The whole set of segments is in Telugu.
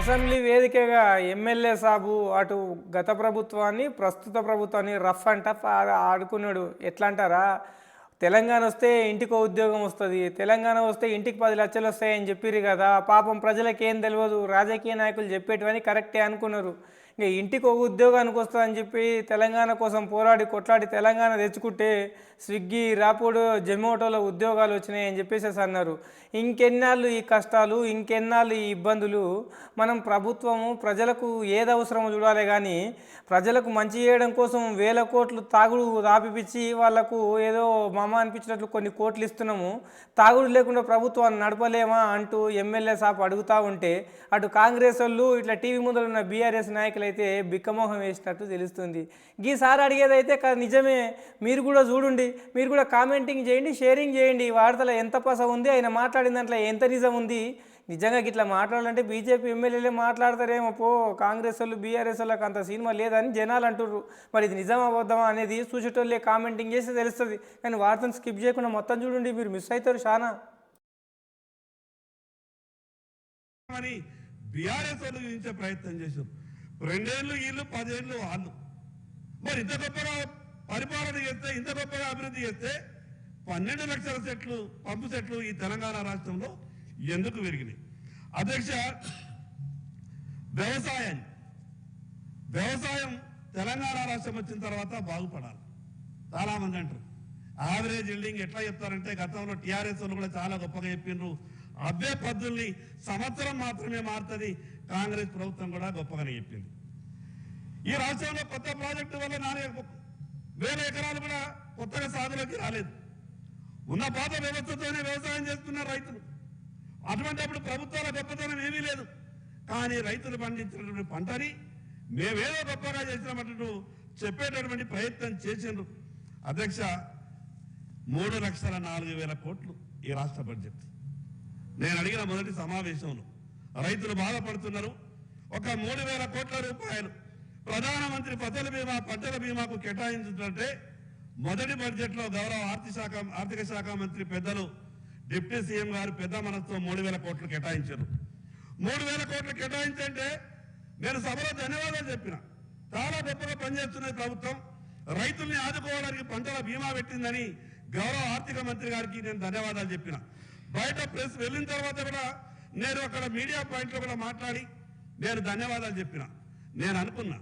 అసెంబ్లీ వేదికగా ఎమ్మెల్యే సాబు అటు గత ప్రభుత్వాన్ని ప్రస్తుత ప్రభుత్వాన్ని రఫ్ అండ్ టఫ్ ఆడుకున్నాడు. ఎట్లా అంటారా, తెలంగాణ వస్తే ఇంటికో ఉద్యోగం వస్తుంది, తెలంగాణ వస్తే ఇంటికి 10 లక్షలు వస్తాయని చెప్పిర్రు కదా. పాపం ప్రజలకేం తెలియదు, రాజకీయ నాయకులు చెప్పేటివని కరెక్టే అనుకున్నారు. ఇంకా ఇంటికి ఒక ఉద్యోగానికి వస్తుందని చెప్పి తెలంగాణ కోసం పోరాడి కొట్లాడి తెలంగాణ తెచ్చుకుంటే స్విగ్గీ ర్యాపిడో జొమాటోలో ఉద్యోగాలు వచ్చినాయి అని చెప్పేసి అన్నారు. ఇంకెన్నాళ్ళు ఈ కష్టాలు, ఇంకెన్నాళ్ళు ఈ ఇబ్బందులు. మనం ప్రభుత్వము ప్రజలకు ఏది అవసరమో చూడాలి, కానీ ప్రజలకు మంచి చేయడం కోసం వేల కోట్లు తాగుడు ఆపిపిచ్చి వాళ్లకు ఏదో మమ అనిపించినట్లు కొన్ని కోట్లు ఇస్తున్నాము, తాగుడు లేకుండా ప్రభుత్వాన్ని నడపలేమా అంటూ ఎమ్మెల్యే సాప్ అడుగుతూ ఉంటే అటు కాంగ్రెస్ వాళ్ళు ఇట్లా టీవీ ముందర ఉన్న బీఆర్ఎస్ నాయకులు అయితే బిక్కమోహం వేసినట్టు తెలుస్తుంది. ఈసారి అడిగేదైతే నిజమే, మీరు కూడా చూడండి, మీరు కూడా కామెంటింగ్ చేయండి, షేరింగ్ చేయండి. ఈ వార్తలో ఎంత పస ఉంది, ఆయన మాట్లాడిన దాంట్లో ఎంత నిజం ఉంది. నిజంగా ఇట్లా మాట్లాడాలంటే బీజేపీ ఎమ్మెల్యేలే మాట్లాడతారేమో, పో కాంగ్రెస్ వాళ్ళు బీఆర్ఎస్ వాళ్ళకి అంత సినిమా లేదని జనాలు అంటుర్రు. మరి ఇది నిజమా అబద్ధమా అనేది చూసేటోళ్ళే కామెంటింగ్ చేస్తే తెలుస్తుంది. కానీ వార్తను స్కిప్ చేయకుండా మొత్తం చూడండి, మీరు మిస్ అవుతారు చాలా. బీఆర్ఎస్ వాళ్ళు చూపించే ప్రయత్నం చేశారు. 2 ఏళ్ళు వీళ్ళు, 10 ఏళ్ళు వాళ్ళు. మరి ఇంత గొప్పగా పరిపాలన చేస్తే, ఇంత గొప్పగా అభివృద్ధి చేస్తే 12 లక్షల పంపు సెట్లు ఈ తెలంగాణ రాష్ట్రంలో ఎందుకు పెరిగినాయి? అధ్యక్ష, వ్యవసాయం తెలంగాణ రాష్ట్రం వచ్చిన తర్వాత బాగుపడాలి. చాలా మంది అంటారు యావరేజ్ ఇల్డింగ్ ఎట్లా చెప్తారంటే, గతంలో టీఆర్ఎస్ వాళ్ళు కూడా చాలా గొప్పగా చెప్పిండ్రు. అదే పద్ధతుల్ని సంవత్సరం మాత్రమే మారుతుంది, కాంగ్రెస్ ప్రభుత్వం కూడా గొప్పగానే చెప్పింది. ఈ రాష్ట్రంలో కొత్త ప్రాజెక్టు వల్ల 4,000 ఎకరాలు కూడా కొత్తగా సాగులోకి రాలేదు. ఉన్న పాత వ్యవస్థతోనే వ్యవసాయం చేస్తున్నారు రైతులు. అటువంటిప్పుడు ప్రభుత్వాల గొప్పతనం ఏమీ లేదు. కానీ రైతులు పండించినటువంటి పంటని మేమేదో గొప్పగా చేసినామంటూ చెప్పేటటువంటి ప్రయత్నం చేసిండ్రు. అధ్యక్ష, 3,04,000 కోట్లు ఈ రాష్ట్ర బడ్జెట్. నేను అడిగిన మొదటి సమావేశంలో రైతులు బాధపడుతున్నారు. ఒక 3,000 కోట్ల రూపాయలు ప్రధానమంత్రి ఫసల్ బీమా పంటల బీమాకు కేటాయించుంటే మొదటి బడ్జెట్లో గౌరవ ఆర్థిక శాఖ మంత్రి పెద్దలు డిప్యూటీ సీఎం గారు పెద్ద మనసుతో 3,000 కోట్లు కేటాయించారు. 3,000 కోట్లు కేటాయించంటే నేను సభలో ధన్యవాదాలు చెప్పిన. చాలా గొప్పగా పనిచేస్తున్నది ప్రభుత్వం, రైతుల్ని ఆదుకోవడానికి పంటల బీమా పెట్టిందని గౌరవ ఆర్థిక మంత్రి గారికి నేను ధన్యవాదాలు చెప్పిన. బయట ప్రెస్ వెళ్ళిన తర్వాత కూడా నేను అక్కడ మీడియా పాయింట్లో కూడా మాట్లాడి నేను ధన్యవాదాలు చెప్పిన. నేను అనుకున్నా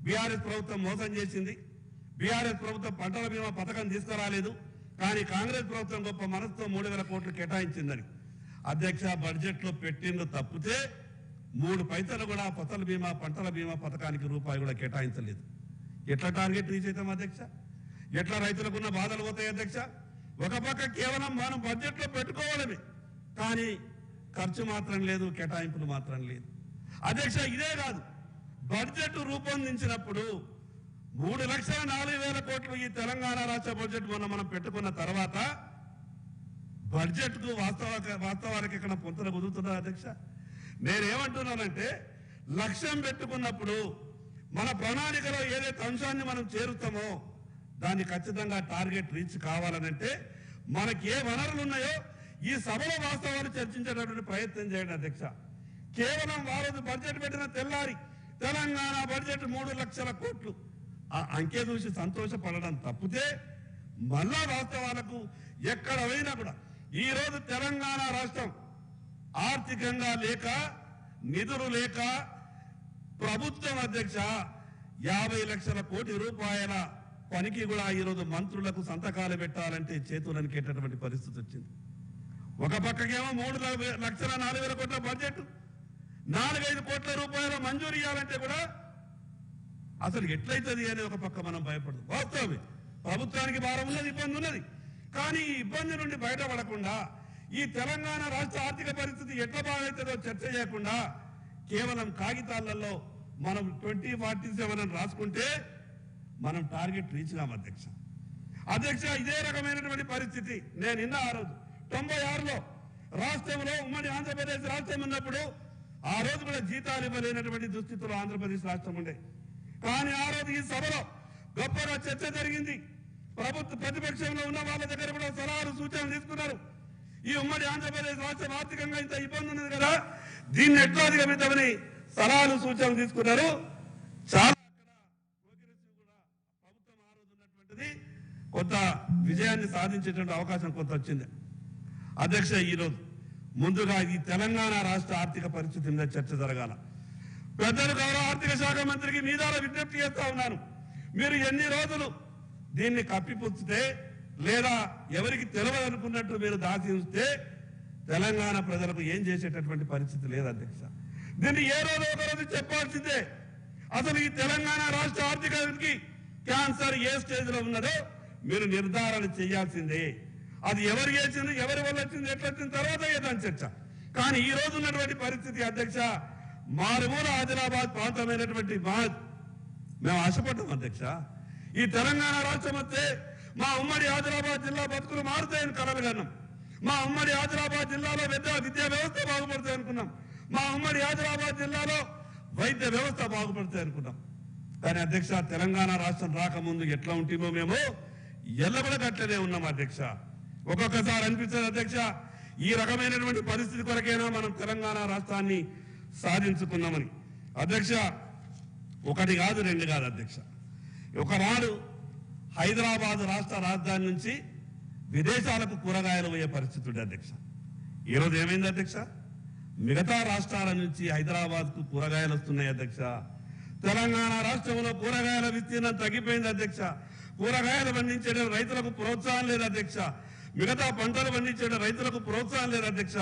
బీఆర్ఎస్ ప్రభుత్వం మోసం చేసింది, బీఆర్ఎస్ ప్రభుత్వం పంటల బీమా పథకం తీసుకురాలేదు, కానీ కాంగ్రెస్ ప్రభుత్వం గొప్ప మనసుతో 3,000 కోట్లు కేటాయించిందని. అధ్యక్ష, బడ్జెట్లో పెట్టిండు తప్పితే 3 పైసలు కూడా ఫసల్ బీమా పంటల బీమా పథకానికి రూపాయి కూడా కేటాయించలేదు. ఎట్లా టార్గెట్ రీచ్ అవుతాం అధ్యక్ష? ఎట్లా రైతులకున్న బాధలు పోతాయి అధ్యక్ష? ఒక పక్క కేవలం మనం బడ్జెట్లో పెట్టుకోవాలమే, కానీ ఖర్చు మాత్రం లేదు, కేటాయింపులు మాత్రం లేదు. అధ్యక్ష, ఇదే కాదు, బడ్జెట్ రూపొందించినప్పుడు 3,04,000 కోట్లు ఈ తెలంగాణ రాష్ట్ర బడ్జెట్ మొన్న మనం పెట్టుకున్న తర్వాత బడ్జెట్ కు వాస్తవానికి ఇక్కడ పొంతన కుదురుతున్నారు అధ్యక్ష. నేనేమంటున్నానంటే, లక్ష్యం పెట్టుకున్నప్పుడు మన ప్రణాళికలో ఏదైతే అంశాన్ని మనం చేరుతామో దాన్ని ఖచ్చితంగా టార్గెట్ రీచ్ కావాలనంటే మనకి ఏ వనరులు ఉన్నాయో ఈ సభలో వాస్తవాలు చర్చించేటటువంటి ప్రయత్నం చేయండి అధ్యక్ష. కేవలం వారు బడ్జెట్ పెట్టిన తెల్లారి తెలంగాణ బడ్జెట్ 3 లక్షల కోట్లు ఆ అంకె చూసి సంతోషపడడం తప్పితే మళ్ళా వాస్తవాలకు ఎక్కడ పోయినా కూడా ఈరోజు తెలంగాణ రాష్ట్రం ఆర్థికంగా లేక, నిధులు లేక ప్రభుత్వం అధ్యక్ష 50 లక్షల కోటి రూపాయల పనికి కూడా ఈరోజు మంత్రులకు సంతకాలు పెట్టాలంటే చేతులనికేటటువంటి పరిస్థితి వచ్చింది. ఒక పక్కకేమో 3,04,000 కోట్ల బడ్జెట్, 4-5 కోట్ల రూపాయల మంజూరు ఇవ్వాలంటే కూడా అసలు ఎట్లయితుంది అని ఒక పక్క మనం భయపడదు. వాస్తవమే, ప్రభుత్వానికి భారం ఉన్నది, ఇబ్బంది ఉన్నది. కానీ ఈ ఇబ్బంది నుండి బయటపడకుండా ఈ తెలంగాణ రాష్ట్ర ఆర్థిక పరిస్థితి ఎట్లా బాగవుతుందో చర్చ చేయకుండా కేవలం కాగితాలలో మనం 2047 అని రాసుకుంటే మనం టార్గెట్ రీచ్ కాం అధ్యక్ష. ఇదే రకమైనటువంటి పరిస్థితి నేను నిన్న ఆ రోజు 96లో రాష్ట్రంలో ఉమ్మడి ఆంధ్రప్రదేశ్ రాష్ట్రం ఉన్నప్పుడు ఆ రోజు కూడా జీతాలు ఇవ్వలేనటువంటి దుస్థితిలో ఆంధ్రప్రదేశ్ రాష్ట్రం ఉండే. కానీ ఆ రోజు ఈ సభలో గొప్పగా చర్చ జరిగింది. ప్రతిపక్షంలో ఉన్న వాళ్ళ దగ్గర కూడా సలహాలు సూచనలు తీసుకున్నారు. ఈ ఉమ్మడి ఆంధ్రప్రదేశ్ రాష్ట్రం ఆర్థికంగా ఇంత ఇబ్బంది ఉన్నది కదా, దీన్ని ఎట్లా అధిగమిద్దామని సలహాలు సూచనలు తీసుకున్నారు. చాలా ప్రభుత్వం ఆ రోజు ఉన్నటువంటిది కొంత విజయాన్ని సాధించేటువంటి అవకాశం కొంత వచ్చింది. అధ్యక్ష, ఈరోజు ముందుగా ఈ తెలంగాణ రాష్ట్ర ఆర్థిక పరిస్థితి మీద చర్చ జరగాల. పెద్దలు గౌరవ ఆర్థిక శాఖ మంత్రికి మీ ద్వారా విజ్ఞప్తి చేస్తా ఉన్నాను. మీరు ఎన్ని రోజులు దీన్ని కప్పిపుచ్చితే లేదా ఎవరికి తెలియదనుకున్నట్టు మీరు దాచి ఉంచితే తెలంగాణ ప్రజలకు ఏం చేసేటటువంటి పరిస్థితి లేదు అధ్యక్ష. దీన్ని ఏ రోజు ఒక రోజు చెప్పాల్సిందే. అసలు ఈ తెలంగాణ రాష్ట్ర ఆర్థికానికి క్యాన్సర్ ఏ స్టేజ్ లో ఉన్నదో మీరు నిర్ధారణ చేయాల్సిందే. అది ఎవరు చేసింది, ఎవరి వల్ల వచ్చింది, ఎట్లా వచ్చిన తర్వాత ఏదని చర్చ. కానీ ఈ రోజు ఉన్నటువంటి పరిస్థితి అధ్యక్ష, మారుమూల ఆదిలాబాద్ ప్రాంతమైనటువంటి మేము ఆశపడ్డాం అధ్యక్ష. ఈ తెలంగాణ రాష్ట్రం వస్తే మా ఉమ్మడి ఆదిలాబాద్ జిల్లా బతుకులు మారుతాయని కలలుగన్నాం. మా ఉమ్మడి ఆదిలాబాద్ జిల్లాలో విద్యా వ్యవస్థ బాగుపడతాయి అనుకున్నాం. మా ఉమ్మడి ఆదిలాబాద్ జిల్లాలో వైద్య వ్యవస్థ బాగుపడతాయి అనుకున్నాం. కానీ అధ్యక్ష, తెలంగాణ రాష్ట్రం రాకముందు ఎట్లా ఉంటుందో మేము ఎల్లబడగట్లనే ఉన్నాం అధ్యక్ష. ఒక్కొక్కసారి అనిపిస్తుంది అధ్యక్ష, ఈ రకమైనటువంటి పరిస్థితి కొరకైనా మనం తెలంగాణ రాష్ట్రాన్ని సాధించుకున్నామని. అధ్యక్ష, ఒకటి కాదు రెండు కాదు అధ్యక్ష. ఒకనాడు హైదరాబాద్ రాష్ట్ర రాజధాని నుంచి విదేశాలకు కూరగాయలు పోయే పరిస్థితి ఉండే అధ్యక్ష. ఈరోజు ఏమైంది అధ్యక్ష? మిగతా రాష్ట్రాల నుంచి హైదరాబాద్కు కూరగాయలు వస్తున్నాయి అధ్యక్ష. తెలంగాణ రాష్ట్రంలో కూరగాయల విస్తీర్ణం తగ్గిపోయింది అధ్యక్ష. కూరగాయలు పండించే రైతులకు ప్రోత్సాహం లేదు అధ్యక్ష. మిగతా పంటలు పండించే రైతులకు ప్రోత్సాహం లేదు అధ్యక్ష.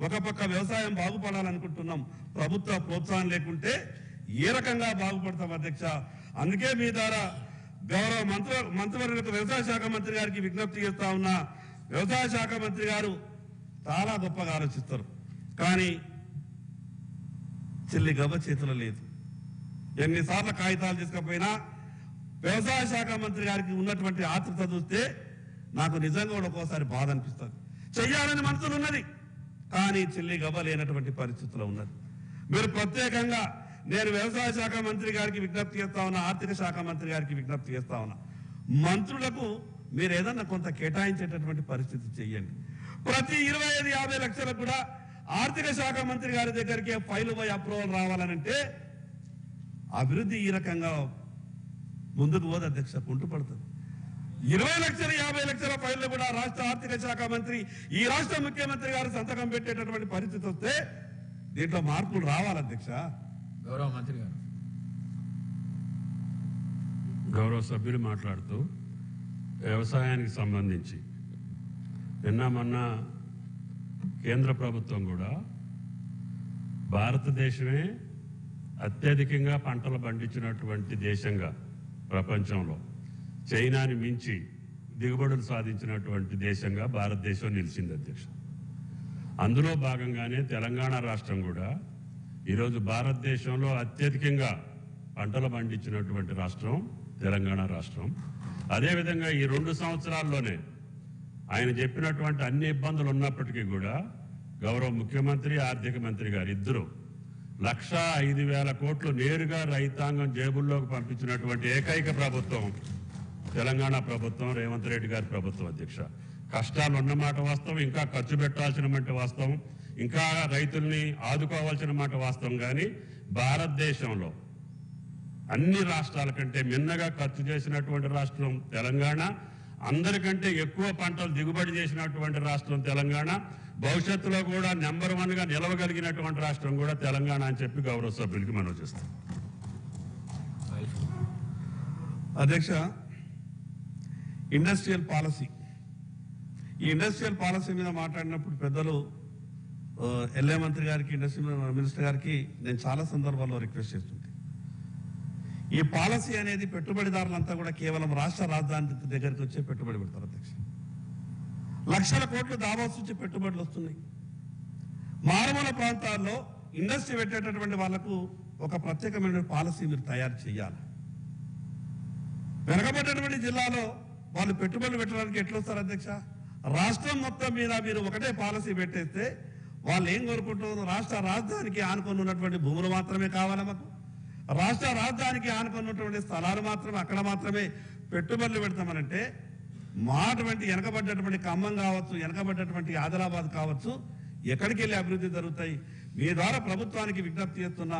ఒక పక్క వ్యవసాయం బాగుపడాలనుకుంటున్నాం, ప్రభుత్వ ప్రోత్సాహం లేకుంటే ఏ రకంగా బాగుపడతాం అధ్యక్ష. అందుకే మీ ద్వారా గౌరవ మంత్రివర్యులకు వ్యవసాయ శాఖ మంత్రి గారికి విజ్ఞప్తి చేస్తా ఉన్నా. వ్యవసాయ శాఖ మంత్రి గారు చాలా గొప్పగా ఆలోచిస్తారు, కానీ చెల్లి గవ్వ చేతులు లేదు. ఎన్నిసార్లు కాగితాలు తీసుకపోయినా వ్యవసాయ శాఖ మంత్రి గారికి ఉన్నటువంటి ఆతృత చూస్తే నాకు నిజంగా కూడా ఒక్కోసారి బాధ అనిపిస్తుంది. చెయ్యాలని మనసులు ఉన్నది, కానీ చెల్లి గవ్వ లేనటువంటి పరిస్థితుల్లో ఉన్నది. మీరు ప్రత్యేకంగా నేను వ్యవసాయ శాఖ మంత్రి గారికి విజ్ఞప్తి చేస్తా ఉన్నా, ఆర్థిక శాఖ మంత్రి గారికి విజ్ఞప్తి చేస్తా ఉన్నా, మంత్రులకు మీరు ఏదన్నా కొంత కేటాయించేటటువంటి పరిస్థితి చెయ్యండి. ప్రతి 25-50 లక్షలకు కూడా ఆర్థిక శాఖ మంత్రి గారి దగ్గరికి ఫైల్ పోయి అప్రూవల్ రావాలనంటే అభివృద్ధి ఈ రకంగా ముందుకు పోదు అధ్యక్ష, కుంటుపడుతుంది. 20 లక్షల 50 లక్షల ఫైళ్లు కూడా రాష్ట్ర ఆర్థిక శాఖ మంత్రి, ఈ రాష్ట్ర ముఖ్యమంత్రి గారు సంతకం పెట్టేటటువంటి పరిస్థితి వస్తే దీంట్లో మార్పులు రావాలి అధ్యక్ష. గౌరవ మంత్రి గారు. గౌరవ సభ్యులు మాట్లాడుతూ వ్యవసాయానికి సంబంధించి నిన్న మొన్న కేంద్ర ప్రభుత్వం కూడా భారతదేశమే అత్యధికంగా పంటలు పండించినటువంటి దేశంగా ప్రపంచంలో చైనాని మించి దిగుబడులు సాధించినటువంటి దేశంగా భారతదేశం నిలిచింది అధ్యక్ష. అందులో భాగంగానే తెలంగాణ రాష్ట్రం కూడా ఈరోజు భారతదేశంలో అత్యధికంగా పంటలు పండించినటువంటి రాష్ట్రం తెలంగాణ రాష్ట్రం. అదేవిధంగా ఈ 2 సంవత్సరాల్లోనే ఆయన చెప్పినటువంటి అన్ని ఇబ్బందులు ఉన్నప్పటికీ కూడా గౌరవ ముఖ్యమంత్రి, ఆర్థిక మంత్రి గారు ఇద్దరు 1,05,000 కోట్లు నేరుగా రైతాంగం జేబుల్లోకి పంపించినటువంటి ఏకైక ప్రభుత్వం తెలంగాణ ప్రభుత్వం, రేవంత్ రెడ్డి గారి ప్రభుత్వం అధ్యక్ష. కష్టాలు ఉన్నమాట వాస్తవం, ఇంకా ఖర్చు పెట్టాల్సిన మాట వాస్తవం, ఇంకా రైతుల్ని ఆదుకోవాల్సిన మాట వాస్తవం. కానీ భారతదేశంలో అన్ని రాష్ట్రాల కంటే మిన్నగా ఖర్చు చేసినటువంటి రాష్ట్రం తెలంగాణ, అందరికంటే ఎక్కువ పంటలు దిగుబడి చేసినటువంటి రాష్ట్రం తెలంగాణ, భవిష్యత్తులో కూడా నెంబర్ 1గా నిలవగలిగినటువంటి రాష్ట్రం కూడా తెలంగాణ అని చెప్పి గౌరవ సభ్యులకి మనవి చేస్తాం. అధ్యక్ష, ఇండస్ట్రియల్ పాలసీ, ఈ ఇండస్ట్రియల్ పాలసీ మీద మాట్లాడినప్పుడు పెద్దలు ఎల్ఏ మంత్రి గారికి, ఇండస్ట్రీ మినిస్టర్ గారికి నేను చాలా సందర్భాల్లో రిక్వెస్ట్ చేస్తుంటే, ఈ పాలసీ అనేది పెట్టుబడిదారులంతా కూడా కేవలం రాష్ట్ర రాజధాని దగ్గరికి వచ్చే పెట్టుబడి పెడతారు అధ్యక్ష. లక్షల కోట్లు దావాస్ నుంచి పెట్టుబడులు వస్తున్నాయి. మారుమూల ప్రాంతాల్లో ఇండస్ట్రీ పెట్టేటటువంటి వాళ్లకు ఒక ప్రత్యేకమైన పాలసీ మీరు తయారు చేయాలి. వెనకబడ్డటువంటి జిల్లాలో వాళ్ళు పెట్టుబడులు పెట్టడానికి ఎట్లా వస్తారు అధ్యక్ష? రాష్ట్రం మొత్తం మీద మీరు ఒకటే పాలసీ పెట్టేస్తే వాళ్ళు ఏం కోరుకుంటున్నారు? రాష్ట్ర రాజధానికి ఆనుకొని ఉన్నటువంటి భూములు మాత్రమే కావాలి మాకు, రాష్ట్ర రాజధానికి ఆనుకున్నటువంటి స్థలాలు మాత్రమే, అక్కడ మాత్రమే పెట్టుబడులు పెడతామనంటే మా అటువంటి వెనకబడ్డటువంటి ఖమ్మం కావచ్చు, వెనకబడ్డటువంటి ఆదిలాబాద్ కావచ్చు, ఎక్కడికి వెళ్ళి అభివృద్ధి జరుగుతాయి? మీ ద్వారా ప్రభుత్వానికి విజ్ఞప్తి చేస్తున్న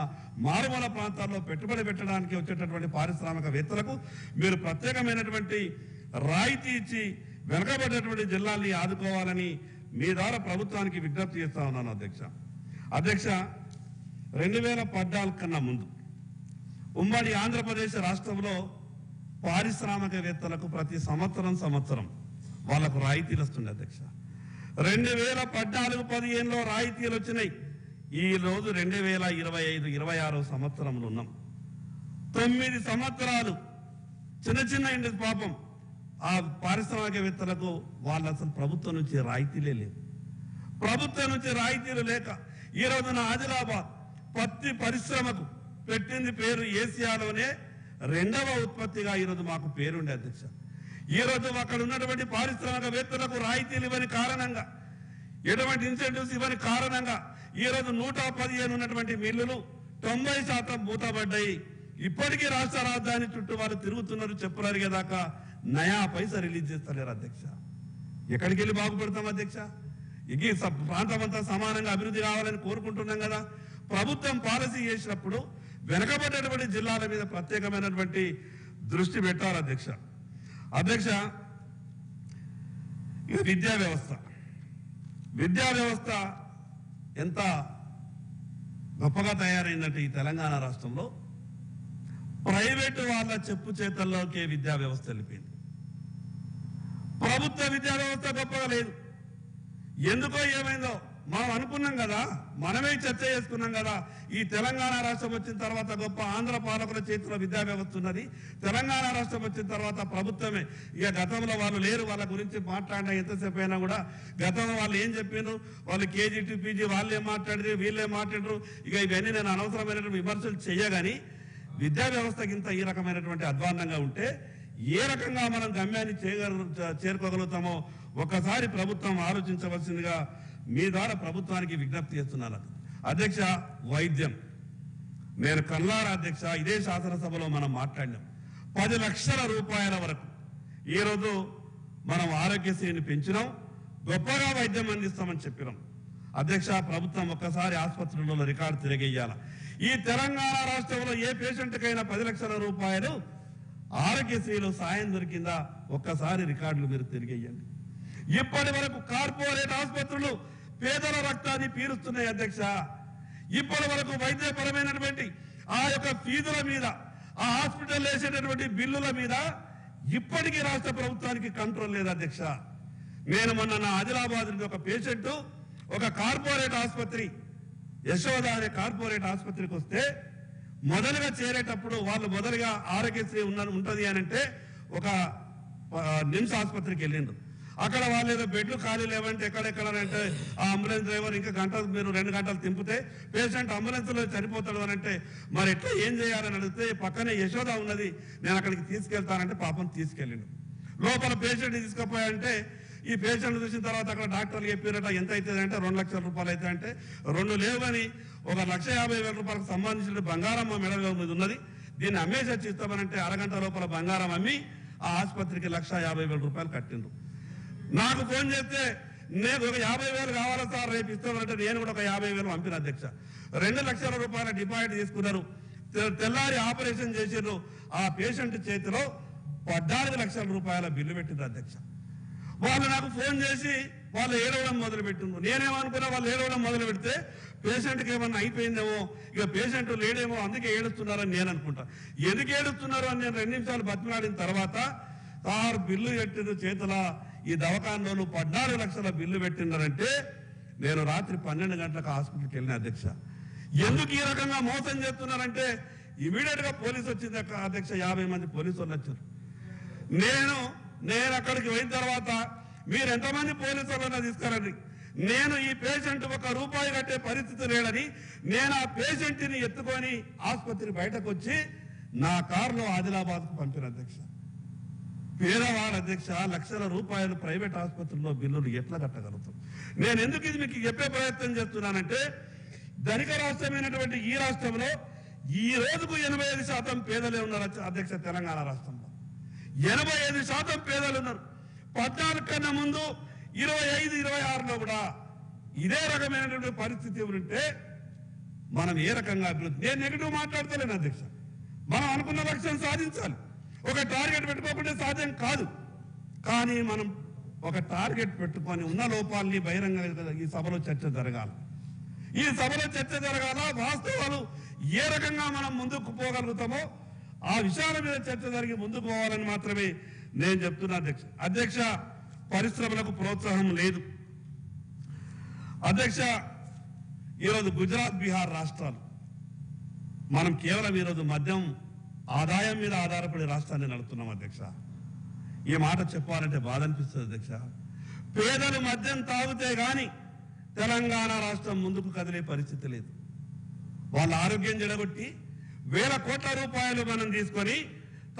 మారుమూల ప్రాంతాల్లో పెట్టుబడి పెట్టడానికి వచ్చేటటువంటి పారిశ్రామికవేత్తలకు మీరు ప్రత్యేకమైనటువంటి రాయితీ ఇచ్చి వెనకబడ్డటువంటి జిల్లాల్ని ఆదుకోవాలని మీ ద్వారా ప్రభుత్వానికి విజ్ఞప్తి చేస్తా ఉన్నాను అధ్యక్ష 2014 కన్నా ముందు ఉమ్మడి ఆంధ్రప్రదేశ్ రాష్ట్రంలో పారిశ్రామికవేత్తలకు ప్రతి సంవత్సరం వాళ్ళకు రాయితీలు వస్తుండే అధ్యక్ష. 2014-15లో రాయితీలు వచ్చినాయి. ఈ రోజు 2025-26 సంవత్సరంలో ఉన్నాం. 9 సంవత్సరాలు చిన్న ఇండస్ పాపం ఆ పారిశ్రామికవేత్తలకు వాళ్ళు అసలు ప్రభుత్వం నుంచి రాయితీలే లేవు. ప్రభుత్వం నుంచి రాయితీలు లేక ఈ రోజున ఆదిలాబాద్ పత్తి పరిశ్రమకు పెట్టింది పేరు ఏసియాలోనే 2వ ఉత్పత్తిగా ఈరోజు మాకు పేరుండే అధ్యక్ష. ఈ రోజు అక్కడ ఉన్నటువంటి పారిశ్రామికవేత్తలకు రాయితీలు ఇవ్వని కారణంగా, ఎటువంటి ఇన్సెంటివ్స్ ఇవ్వని కారణంగా ఈ రోజు 115 ఉన్నటువంటి మిల్లులు 90% మూతపడ్డాయి. ఇప్పటికీ రాష్ట్ర రాజధాని చుట్టూ వాళ్ళు తిరుగుతున్నారు, చెప్పులు అరిగేదాకా నయా పైసా రిలీజ్ చేస్తలేరు అధ్యక్ష. ఎక్కడికి వెళ్ళి బాగుపడతాం అధ్యక్ష? ఈ ప్రాంతం అంతా సమానంగా అభివృద్ధి కావాలని కోరుకుంటున్నాం కదా. ప్రభుత్వం పాలసీ చేసినప్పుడు వెనకబడ్డటువంటి జిల్లాల మీద ప్రత్యేకమైనటువంటి దృష్టి పెట్టాలి అధ్యక్ష. ఇది విద్యా వ్యవస్థ ఎంత గొప్పగా తయారైందంటే ఈ తెలంగాణ రాష్ట్రంలో ప్రైవేటు వాళ్ళ చెప్పు చేతల్లోకే విద్యా వ్యవస్థ వెళ్ళిపోయింది. ప్రభుత్వ విద్యా వ్యవస్థ గొప్పగా లేదు. ఎందుకో ఏమైందో మనం అనుకున్నాం కదా, మనమే చర్చ చేసుకున్నాం కదా. ఈ తెలంగాణ రాష్ట్రం వచ్చిన తర్వాత గొప్ప ఆంధ్ర పాలకుల చేతిలో విద్యా వ్యవస్థ ఉన్నది. తెలంగాణ రాష్ట్రం వచ్చిన తర్వాత ప్రభుత్వమే. ఇక గతంలో వాళ్ళు లేరు, వాళ్ళ గురించి మాట్లాడినా ఎంతసేపు అయినా కూడా గతంలో వాళ్ళు ఏం చెప్పారు, వాళ్ళు కేజీ టు పీజీ వాళ్ళే మాట్లాడారు, వీళ్ళే మాట్లాడరు. ఇక ఇవన్నీ నేను అనవసరమైనటువంటి విమర్శలు చేయగాని విద్యా వ్యవస్థకి ఇంత ఈ రకమైనటువంటి అధ్వాన్నంగా ఉంటే ఏ రకంగా మనం గమ్యాన్ని చేరుకోగలుగుతామో ఒకసారి ప్రభుత్వం ఆలోచించవలసిందిగా మీ ద్వారా ప్రభుత్వానికి విజ్ఞప్తి చేస్తున్నాను అధ్యక్ష. వైద్యం నేను కల్లారా అధ్యక్ష, ఇదే శాసనసభలో మనం మాట్లాడినాం. 10 లక్షల రూపాయల వరకు ఈరోజు మనం ఆరోగ్యశ్రీని పెంచినాం, గొప్పగా వైద్యం అందిస్తామని చెప్పినాం అధ్యక్ష. ప్రభుత్వం ఒక్కసారి ఆసుపత్రులలో రికార్డు తిరిగేయాల. ఈ తెలంగాణ రాష్ట్రంలో ఏ పేషెంట్కైనా 10 లక్షల రూపాయలు ఆరోగ్యశ్రీలో సాయం దొరికిందా ఒక్కసారి రికార్డులు మీరు తిరిగేయండి. ఇప్పటి వరకు కార్పొరేట్ ఆసుపత్రులు పేదల రక్తాన్ని పీలుస్తున్నాయి అధ్యక్ష. ఇప్పటి వరకు వైద్యపరమైనటువంటి ఆ యొక్క ఫీజుల మీద, ఆ హాస్పిటల్ వేసేటటువంటి బిల్లుల మీద ఇప్పటికీ రాష్ట్ర ప్రభుత్వానికి కంట్రోల్ లేదు అధ్యక్ష. నేను మొన్న నా ఆదిలాబాద్ నుంచి ఒక పేషెంట్ ఒక కార్పొరేట్ ఆసుపత్రి, యశోద అనే కార్పొరేట్ ఆసుపత్రికి వస్తే మొదలుగా చేరేటప్పుడు వాళ్ళు మొదలుగా ఆరోగ్యశ్రీ ఉంటది అని అంటే ఒక నిమ్స్ ఆసుపత్రికి వెళ్ళిండ్రు. అక్కడ వాళ్ళు ఏదో బెడ్లు ఖాళీ లేవంటే ఎక్కడెక్కడంటే ఆ అంబులెన్స్ డ్రైవర్ ఇంకా మీరు 2 గంటలు తింపితే పేషెంట్ అంబులెన్స్ లో చనిపోతాడు అని అంటే మరి ఎట్లా ఏం చేయాలని అడిగితే పక్కనే యశోద ఉన్నది, నేను అక్కడికి తీసుకెళ్తానంటే పాపం తీసుకెళ్ళిండు. లోపల పేషెంట్ తీసుకుపోయాయంటే ఈ పేషెంట్ చూసిన తర్వాత అక్కడ డాక్టర్లు చెప్పారట ఎంత అవుతుంది అంటే 2 లక్షల రూపాయలు అయితే అంటే 2 లేవు కానీ 1,50,000 రూపాయలకు సంబంధించిన బంగారం మా మెడలో మీద ఉన్నది, దీన్ని అమ్మేసి వచ్చి ఇస్తామనంటే అరగంట లోపల బంగారం అమ్మి ఆ ఆసుపత్రికి 1,50,000 రూపాయలు కట్టిండ్రు. నాకు ఫోన్ చేస్తే నేను ఒక 50,000 కావాలా సార్ రేపు ఇస్తామంటే నేను కూడా ఒక 50,000 పంపిన అధ్యక్ష. 2 లక్షల రూపాయల డిపాజిట్ తీసుకున్నారు. తెల్లారి ఆపరేషన్ చేసిర్రు. ఆ పేషెంట్ చేతిలో 14 లక్షల రూపాయల బిల్లు పెట్టిండ్రు అధ్యక్ష. వాళ్ళు నాకు ఫోన్ చేసి వాళ్ళు ఏడవడం మొదలు పెట్టిండ్రు. నేనేమనుకున్నా వాళ్ళు ఏడవడం మొదలు పెడితే పేషెంట్కి ఏమన్నా అయిపోయిందేమో, ఇక పేషెంట్ లేడేమో అందుకే ఏడుస్తున్నారని నేను అనుకుంటా. ఎందుకు ఏడుస్తున్నారు అని నేను 2 నిమిషాలు బతిమాడిన తర్వాత సార్ బిల్లు పెట్టిన చేతుల ఈ దవాఖానలో 14 లక్షల బిల్లు పెట్టినారంటే నేను రాత్రి 12 గంటలకు హాస్పిటల్కి వెళ్ళిన అధ్యక్ష. ఎందుకు ఈ రకంగా మోసం చేస్తున్నారంటే ఇమీడియట్ గా పోలీసు వచ్చింది అధ్యక్ష. 50 మంది పోలీసులు వచ్చారు. నేను అక్కడికి పోయిన తర్వాత మీరు ఎంతమంది పోలీసులను తీసుకురండి, నేను ఈ పేషెంట్ 1 రూపాయి కట్టే పరిస్థితి లేడని నేను ఆ పేషెంట్ ని ఎత్తుకొని ఆసుపత్రి బయటకు వచ్చి నా కారులో ఆదిలాబాద్కు పంపిన అధ్యక్ష. పేదవాడు అధ్యక్ష, లక్షల రూపాయలు ప్రైవేట్ ఆసుపత్రుల్లో బిల్లులు ఎట్లా కట్టగలుగుతాం? నేను ఎందుకు ఇది మీకు చెప్పే ప్రయత్నం చేస్తున్నానంటే ధనిక రాష్ట్రమైనటువంటి ఈ రాష్ట్రంలో ఈ రోజుకు 85% పేదలే ఉన్నారు అధ్యక్ష. తెలంగాణ రాష్ట్రంలో 85% పేదలు ఉన్నారు. 14 కన్నా ముందు 25, 26లో కూడా ఇదే రకమైనటువంటి పరిస్థితి ఉంటే మనం ఏ రకంగా అభివృద్ధి, నేను నెగిటివ్ మాట్లాడతలేను అధ్యక్ష. మనం అనుకున్న లక్ష్యం సాధించాలి. ఒక టార్గెట్ పెట్టుకోకుంటే సాధ్యం కాదు. కానీ మనం ఒక టార్గెట్ పెట్టుకొని ఉన్న లోపాలని బహిరంగ ఈ సభలో చర్చ జరగాలి. ఈ సభలో చర్చ జరగాల. వాస్తవాలు ఏ రకంగా మనం ముందుకు పోగలుగుతామో ఆ విషయాల మీద చర్చ జరిగి ముందుకు పోవాలని మాత్రమే నేను చెప్తున్నా అధ్యక్ష. అధ్యక్ష, పరిశ్రమలకు ప్రోత్సాహం లేదు అధ్యక్ష. ఈరోజు గుజరాత్, బీహార్ రాష్ట్రాలు మనం కేవలం ఈరోజు మద్యం ఆదాయం మీద ఆధారపడి రాష్ట్రాన్ని నడుపుతున్నాం అధ్యక్ష. ఈ మాట చెప్పాలంటే బాధ అనిపిస్తుంది అధ్యక్ష. పేదలు మద్యం తాగితే గాని తెలంగాణ రాష్ట్రం ముందుకు కదిలే పరిస్థితి లేదు. వాళ్ళ ఆరోగ్యం చెడగొట్టి వేల కోట్ల రూపాయలు మనం తీసుకొని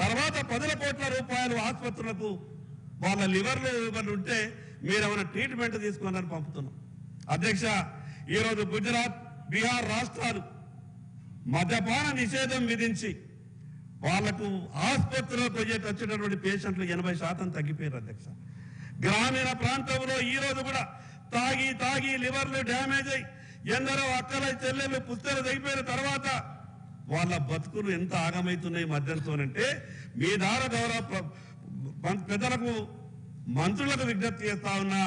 తర్వాత 10 కోట్ల రూపాయలు ఆసుపత్రులకు వాళ్ళ లివర్లు ఉంటే మీరేమైనా ట్రీట్మెంట్ తీసుకోవాలని పంపుతున్నాం అధ్యక్ష. ఈరోజు గుజరాత్, బీహార్ రాష్ట్రాలు మద్యపాన నిషేధం విధించి వాళ్లకు ఆసుపత్రులకు వచ్చేటటువంటి పేషెంట్లు 80% తగ్గిపోయారు అధ్యక్ష. గ్రామీణ ప్రాంతంలో ఈ రోజు కూడా తాగి లివర్లు డ్యామేజ్ అయ్యి ఎందరో అక్కల చెల్లెళ్ళు పుస్తలు తగ్గిపోయిన తర్వాత వాళ్ళ బతుకులు ఎంత ఆగమవుతున్నాయి మద్యంతోనంటే మీ ద్వారా గౌరవ పెద్దలకు, మంత్రులకు విజ్ఞప్తి చేస్తా ఉన్నా,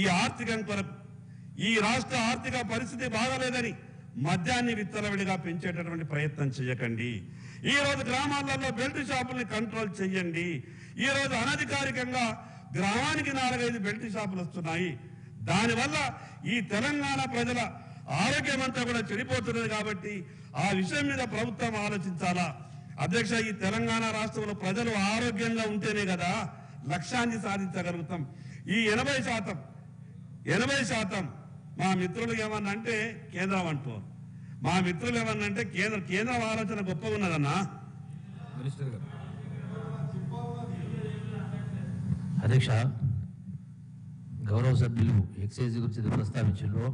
ఈ ఆర్థికం కొరకు ఈ రాష్ట్ర ఆర్థిక పరిస్థితి బాగాలేదని మద్యాన్ని విత్తలవిడిగా పెంచేటటువంటి ప్రయత్నం చేయకండి. ఈ రోజు గ్రామాలలో బెల్ట్ షాపుల్ని కంట్రోల్ చేయండి. ఈ రోజు అనధికారికంగా గ్రామానికి 4-5 బెల్ట్ షాపులు వస్తున్నాయి. దానివల్ల ఈ తెలంగాణ ప్రజల ఆరోగ్యం అంతా కూడా చెడిపోతున్నది. కాబట్టి ఆ విషయం మీద ప్రభుత్వం ఆలోచించాలా అధ్యక్ష. ఈ తెలంగాణ రాష్ట్రంలో ప్రజలు ఆరోగ్యంగా ఉంటేనే కదా లక్ష్యాన్ని సాధించగలుగుతాం. ఈ 80% మా మిత్రులు ఏమన్నా అంటే కేంద్రం అంటారు. మా మిత్రులు ఏమన్నా అంటే కేంద్రం ఆలోచన గొప్పగా ఉన్నదన్నా. మినిస్టర్ గారు. అధ్యక్ష, గౌరవ సభ్యులు ఎక్సైజ్ గురించి ప్రస్తావించడంలో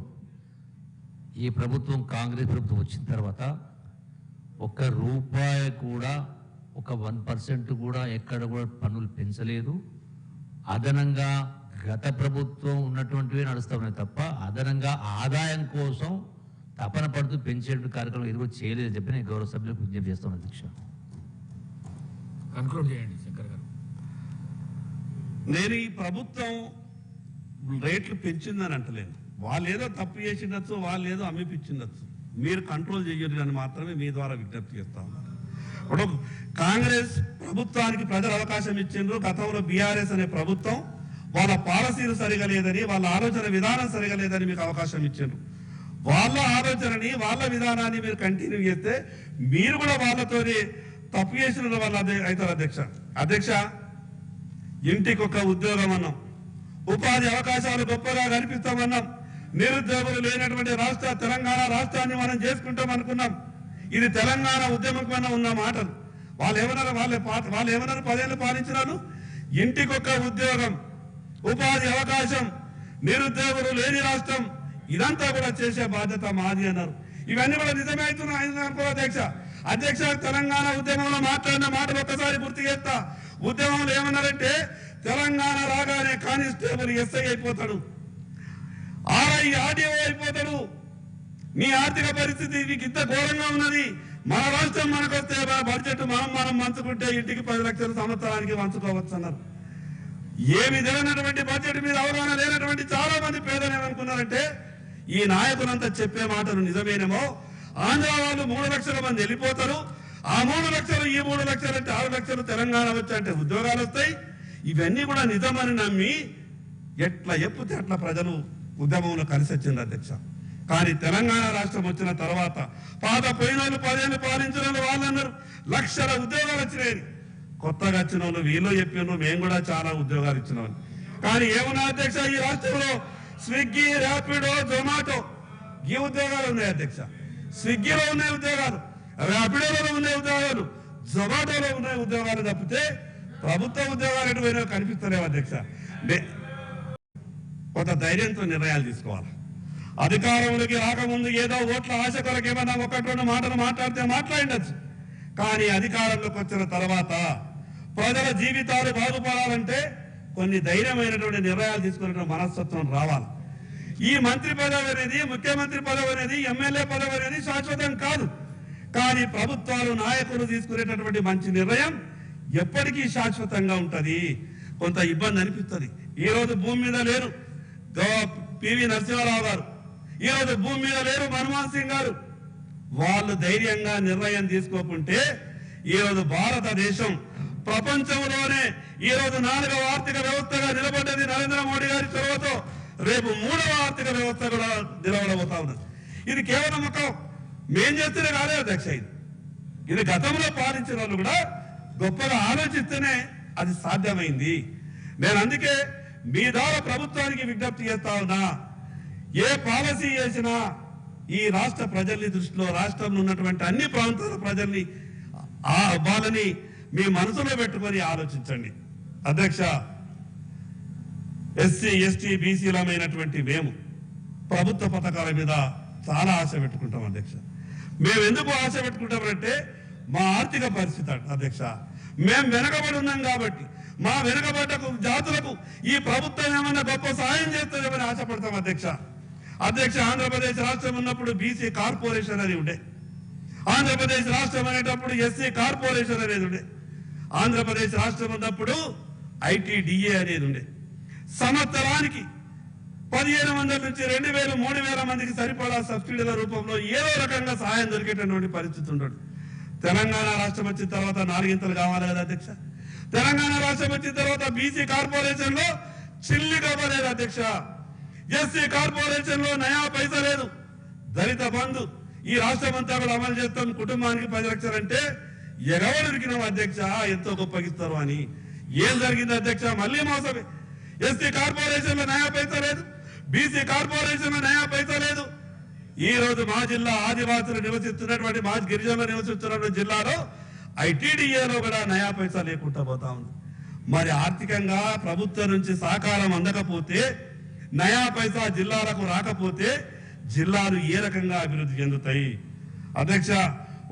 ఈ ప్రభుత్వం, కాంగ్రెస్ ప్రభుత్వం వచ్చిన తర్వాత ₹1 కూడా, 1% కూడా ఎక్కడ కూడా పన్నులు పెంచలేదు. అదనంగా గత ప్రభుత్వం ఉన్నటువంటివే నడుస్తూ ఉన్నాయి తప్ప అదనంగా ఆదాయం కోసం తపన పడుతూ పెంచేటువంటి కార్యక్రమం ఇది కూడా చేయలేదని చెప్పి నేను గౌరవ సభ్యులకు విజ్ఞప్తి చేస్తాను అధ్యక్ష. కన్క్లూడ్ చేయండి శంకర్ గారు. నేను ఈ ప్రభుత్వం రేట్లు పెంచిందని అంటలేను. వాళ్ళు ఏదో తప్పు చేసిండొచ్చు, వాళ్ళు ఏదో అమ్మిపించిండొచ్చు. మీరు కంట్రోల్ చేయరు అని మాత్రమే మీ ద్వారా విజ్ఞప్తి చేస్తా ఉన్నారు. ఇప్పుడు కాంగ్రెస్ ప్రభుత్వానికి ప్రజలు అవకాశం ఇచ్చిండ్రు. గతంలో బీఆర్ఎస్ అనే ప్రభుత్వం వాళ్ళ పాలసీలు సరిగా లేదని, వాళ్ళ ఆలోచన విధానం సరిగా లేదని మీకు అవకాశం ఇచ్చిండ్రు. వాళ్ళ ఆలోచనని, వాళ్ళ విధానాన్ని మీరు కంటిన్యూ చేస్తే మీరు కూడా వాళ్ళతోని తప్పు చేసిన వాళ్ళ అవుతారు అధ్యక్ష. ఇంటికి ఒక ఉద్యోగం అన్నాం, ఉపాధి అవకాశాలు గొప్పగా కల్పిస్తామన్నాం, నిరుద్యోగులు లేనటువంటి తెలంగాణ రాష్ట్రాన్ని మనం చేసుకుంటాం అనుకున్నాం. ఇది తెలంగాణ ఉద్యమం కన్నా ఉన్న మాటలు. వాళ్ళు ఏమన్నారు 10 ఏళ్ళు పాలించినారు. ఇంటికొక ఉద్యోగం, ఉపాధి అవకాశం, నిరుద్యోగులు లేని రాష్ట్రం, ఇదంతా కూడా చేసే బాధ్యత మాది అన్నారు. ఇవన్నీ కూడా నిజమే అవుతున్నాయి అధ్యక్ష. తెలంగాణ ఉద్యమంలో మాట్లాడిన మాటలు ఒక్కసారి గుర్తు చేస్తా. ఉద్యమంలో ఏమన్నారంటే తెలంగాణ రాగానే కానిస్టేబుల్ ఎస్ఐ అయిపోతాడు, ఆర్ఐ ఆర్డీఓ అయిపోతాడు. మీ ఆర్థిక పరిస్థితి మీకు ఇంత ఘోరంగా ఉన్నది. మన రాష్ట్రం మనకొస్తే బడ్జెట్ మనం పంచుకుంటే ఇంటికి 10 లక్షల సంవత్సరానికి పంచుకోవచ్చు అన్నారు. ఏమి తెలియనటువంటి బడ్జెట్ మీద అవగాహన లేనటువంటి చాలా మంది పేదలు ఏమనుకున్నారంటే ఈ నాయకులంతా చెప్పే మాటలు నిజమేనేమో, ఆంధ్ర వాళ్ళు 3 లక్షల మంది వెళ్ళిపోతారు, ఆ 3 లక్షలు ఈ 3 లక్షలు అంటే 6 లక్షలు తెలంగాణ వచ్చాయంటే ఉద్యోగాలు వస్తాయి. ఇవన్నీ కూడా నిజమని నమ్మి ఎట్లా చెప్తే అట్లా ప్రజలు ఉద్యమంలో కలిసి వచ్చింది అధ్యక్ష. కానీ తెలంగాణ రాష్ట్రం వచ్చిన తర్వాత పాత పోయిన 10 ఏళ్ళు పాలించిన వాళ్ళు అన్నారు లక్షల ఉద్యోగాలు వచ్చినాయి. కొత్తగా వచ్చిన వాళ్ళు వీళ్ళు చెప్పిన మేము కూడా చాలా ఉద్యోగాలు ఇచ్చిన వాళ్ళు. కానీ ఏమన్నా అధ్యక్ష, ఈ రాష్ట్రంలో స్విగ్గీ, ర్యాపిడో, జొమాటో ఈ ఉద్యోగాలు ఉన్నాయి అధ్యక్ష. స్విగ్గీలో ఉన్నాయి ఉద్యోగాలు, ర్యాపిడోలో ఉన్నాయి ఉద్యోగాలు, జొమాటోలో ఉన్నాయి ఉద్యోగాలు తప్పితే ప్రభుత్వ ఉద్యోగాలు ఎటు పోయినా కనిపిస్తలేవు అధ్యక్ష. కొంత ధైర్యంతో నిర్ణయాలు తీసుకోవాలి. అధికారంలోకి రాకముందు ఏదో ఓట్ల ఆశ కొరకు ఏమన్నా 1-2 మాటలు మాట్లాడితే మాట్లాడచ్చు. కానీ అధికారంలోకి వచ్చిన తర్వాత ప్రజల జీవితాలు బాగుపడాలంటే కొన్ని ధైర్యమైనటువంటి నిర్ణయాలు తీసుకునే మనస్తత్వం రావాలి. ఈ మంత్రి పదవి అనేది, ముఖ్యమంత్రి పదవి అనేది, ఎమ్మెల్యే పదవి అనేది శాశ్వతం కాదు. కానీ ప్రభుత్వాలు, నాయకులు తీసుకునేటటువంటి మంచి నిర్ణయం ఎప్పటికీ శాశ్వతంగా ఉంటుంది. కొంత ఇబ్బంది అనిపిస్తుంది. ఈరోజు భూమి మీద లేరు పివి నరసింహారావు గారు, ఈరోజు భూమి మీద లేరు మన్మోహన్ సింగ్ గారు. వాళ్ళు ధైర్యంగా నిర్ణయం తీసుకోకుంటే ఈరోజు భారతదేశం ప్రపంచంలోనే ఈరోజు 4వ ఆర్థిక వ్యవస్థగా నిలబడ్డది నరేంద్ర మోడీ గారి చొరవతో. రేపు 3వ ఆర్థిక వ్యవస్థ కూడా నిలబడబోతా ఉన్నది. ఇది కేవలం ఒక మేం చేస్తేనే కాలేదు అధ్యక్ష, ఇది గతంలో పాలించిన వాళ్ళు కూడా గొప్పగా ఆలోచిస్తేనే అది సాధ్యమైంది. నేను అందుకే మీ ద్వారా ప్రభుత్వానికి విజ్ఞప్తి చేస్తా ఉన్నా, ఏ పాలసీ చేసినా ఈ రాష్ట్ర ప్రజల్ని దృష్టిలో, రాష్ట్రంలో ఉన్నటువంటి అన్ని ప్రాంతాల ప్రజల్ని వాళ్ళని మీ మనసులో పెట్టుకొని ఆలోచించండి. అధ్యక్ష, ఎస్సీ ఎస్టీ బీసీలమైనటువంటి మేము ప్రభుత్వ పథకాల మీద చాలా ఆశ పెట్టుకుంటాం అధ్యక్ష. మేము ఎందుకు ఆశ పెట్టుకుంటామంటే మా ఆర్థిక పరిస్థితి అధ్యక్ష, మేము వెనకబడి ఉన్నాం కాబట్టి మా వెనకబడ్డ జాతులకు ఈ ప్రభుత్వం ఏమన్నా గొప్ప సహాయం చేస్తుందేమని ఆశపడతాం అధ్యక్ష. ఆంధ్రప్రదేశ్ రాష్ట్రం ఉన్నప్పుడు బీసీ కార్పొరేషన్ అనేది ఉండే, ఆంధ్రప్రదేశ్ రాష్ట్రం అనేటప్పుడు ఎస్సీ కార్పొరేషన్ అనేది ఉండే, ఆంధ్రప్రదేశ్ రాష్ట్రం ఉన్నప్పుడు ఐటీడీఏ అనేది ఉండే. సంవత్సరానికి 1500 నుంచి 2000, 3000 మందికి సరిపడా సబ్సిడీల రూపంలో ఏదో రకంగా సహాయం దొరికేటటువంటి పరిస్థితి ఉండడు. తెలంగాణ రాష్ట్రం వచ్చిన తర్వాత 4 ఇంతలు కావాలి కదా అధ్యక్ష. తెలంగాణ రాష్ట్రం వచ్చిన తర్వాత బీసీ కార్పొరేషన్ లో చిల్లి కవ్వలేదు అధ్యక్ష. ఎస్సీ కార్పొరేషన్ లో నయా పైసా లేదు. దళిత బంధు ఈ రాష్ట్రం అంతా కూడా అమలు చేస్తాం, కుటుంబానికి 10 లక్షలు అంటే ఎగవడికినాం అధ్యక్ష, ఎంతో గొప్పగిస్తారు అని. ఏం జరిగింది అధ్యక్ష? మళ్ళీ మోసమే. ఎస్సీ కార్పొరేషన్ లో నయా పైసా లేదు, బీసీ కార్పొరేషన్ లో నయా పైసా లేదు. ఈ రోజు మా జిల్లా ఆదివాసులు నివసిస్తున్నటువంటి, మా గిరిజనులు నివసిస్తున్నటువంటి జిల్లాలో ఐటీడీఏలో కూడా నయా పైసా లేకుండా పోతా ఉంది. మరి ఆర్థికంగా ప్రభుత్వం నుంచి సహకారం అందకపోతే, నయా పైసా జిల్లాలకు రాకపోతే జిల్లాలు ఏ రకంగా అభివృద్ధి చెందుతాయి? అధ్యక్ష,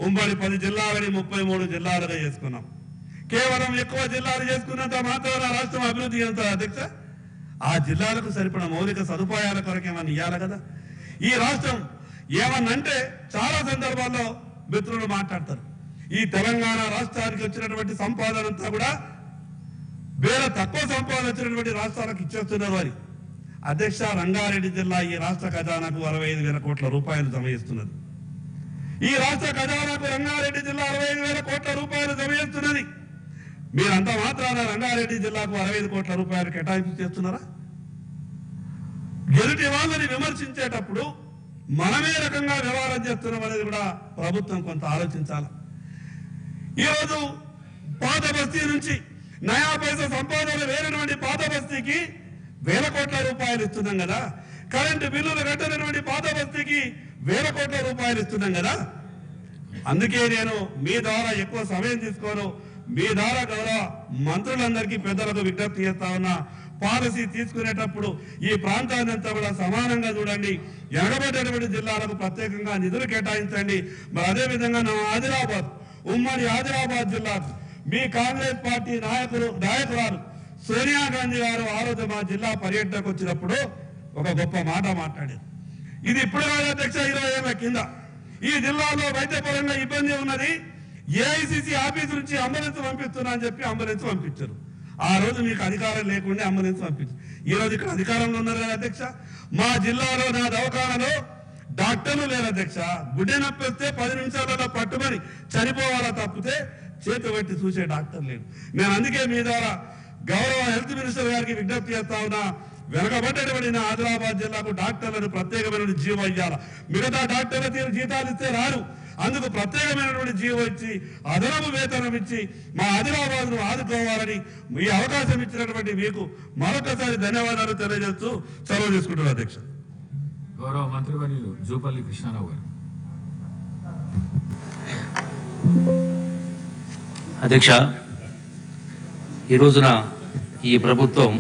ఉమ్మడి 10 జిల్లాలని 33 జిల్లాలుగా చేసుకున్నాం. కేవలం ఎక్కువ జిల్లాలు చేసుకున్నంత మాత్రాన రాష్ట్రం అభివృద్ధి చెందుతుంది అధ్యక్ష. ఆ జిల్లాలకు సరిపడ మౌలిక సదుపాయాల కొరకు ఏమన్నా ఇవ్వాలి కదా. ఈ రాష్ట్రం ఏమన్నంటే చాలా సందర్భాల్లో మిత్రులు మాట్లాడతారు, ఈ తెలంగాణ రాష్ట్రానికి వచ్చినటువంటి సంపాదన అంతా కూడా వేరే తక్కువ సంపాదన వచ్చినటువంటి రాష్ట్రాలకు ఇచ్చేస్తున్నారు వారి. అధ్యక్ష, రంగారెడ్డి జిల్లా ఈ రాష్ట్ర ఖజానాకు 65,000 కోట్ల రూపాయలు జమ చేస్తున్నది. ఈ రాష్ట్ర ఖజానాకు రంగారెడ్డి జిల్లా 65,000 కోట్ల రూపాయలు జమ చేస్తున్నది. మీరంతా మాత్రాన రంగారెడ్డి జిల్లాకు 65 కోట్ల రూపాయలు కేటాయింపు చేస్తున్నారా? ఎదుటి వాళ్ళని విమర్శించేటప్పుడు మనమే రకంగా వ్యవహారం చేస్తున్నాం అనేది కూడా ప్రభుత్వం కొంత ఆలోచించాలి. ఈరోజు పాత బస్తీ నుంచి నయా పైసా సంపాదన వేరేటువంటి పాత బస్తీకి 1000 కోట్ల రూపాయలు ఇస్తున్నాం కదా. కరెంటు బిల్లులు కట్టనటువంటి పాత బస్తీకి 1000 కోట్ల రూపాయలు ఇస్తున్నాం కదా. అందుకే నేను మీ ద్వారా ఎక్కువ సమయం తీసుకోను, మీ ద్వారా గౌరవ మంత్రులందరికీ, పెద్దలకు విజ్ఞప్తి చేస్తా ఉన్నా, పాలసీ తీసుకునేటప్పుడు ఈ ప్రాంతాన్ని అంతా కూడా సమానంగా చూడండి. ఎనగబడ్డటువంటి జిల్లాలకు ప్రత్యేకంగా నిధులు కేటాయించండి. మరి అదేవిధంగా నా ఆదిలాబాద్, ఉమ్మడి ఆదిలాబాద్ జిల్లాకు మీ కాంగ్రెస్ పార్టీ నాయకురాలు సోనియా గాంధీ గారు ఆ రోజు మా జిల్లా పర్యటనకు వచ్చినప్పుడు ఒక గొప్ప మాట మాట్లాడారు. ఇది ఇప్పుడు కాదు అధ్యక్ష, 20 ఏళ్ల కింద ఈ జిల్లాలో వైద్యపరంగా ఇబ్బంది ఉన్నది, ఏఐసిసి ఆఫీస్ నుంచి అంబులెన్స్ పంపిస్తున్నా అని చెప్పి అంబులెన్స్ పంపించారు. ఆ రోజు మీకు అధికారం లేకుండా అంబులెన్స్ పంపించారు. ఈ రోజు ఇక్కడ అధికారంలో ఉన్నారు కదా అధ్యక్ష. మా జిల్లాలో నా దవాఖానలో డాక్టర్లు లేరు అధ్యక్ష. గుడ్డె నొప్పి వస్తే 10 నిమిషాలలో పట్టుమని చనిపోవాలా తప్పితే చేతి పెట్టి చూసే డాక్టర్ లేరు. నేను అందుకే మీ ద్వారా గౌరవ హెల్త్ మినిస్టర్ గారికి విజ్ఞప్తి చేస్తా ఉన్నా, వెనకబడ్డటువంటి నా ఆదిలాబాద్ జిల్లాకు డాక్టర్లను ప్రత్యేకమైన జీవో ఇవ్వాలి. మిగతా డాక్టర్ల తీరు జీతాలు ఇస్తే రారు, అందుకు ప్రత్యేకమైనటువంటి జీవో ఇచ్చి అదనపు వేతనం ఇచ్చి మా ఆదిలాబాద్ ను ఆదుకోవాలని ఈ అవకాశం ఇచ్చినటువంటి మీకు మరొకసారి ధన్యవాదాలు తెలియజేస్తూ సెలవు తీసుకుంటున్నారు అధ్యక్ష. గౌరవ మంత్రివర్యులు జూపల్లి కృష్ణారావు గారు. అధ్యక్ష, ఈ రోజున ఈ ప్రభుత్వం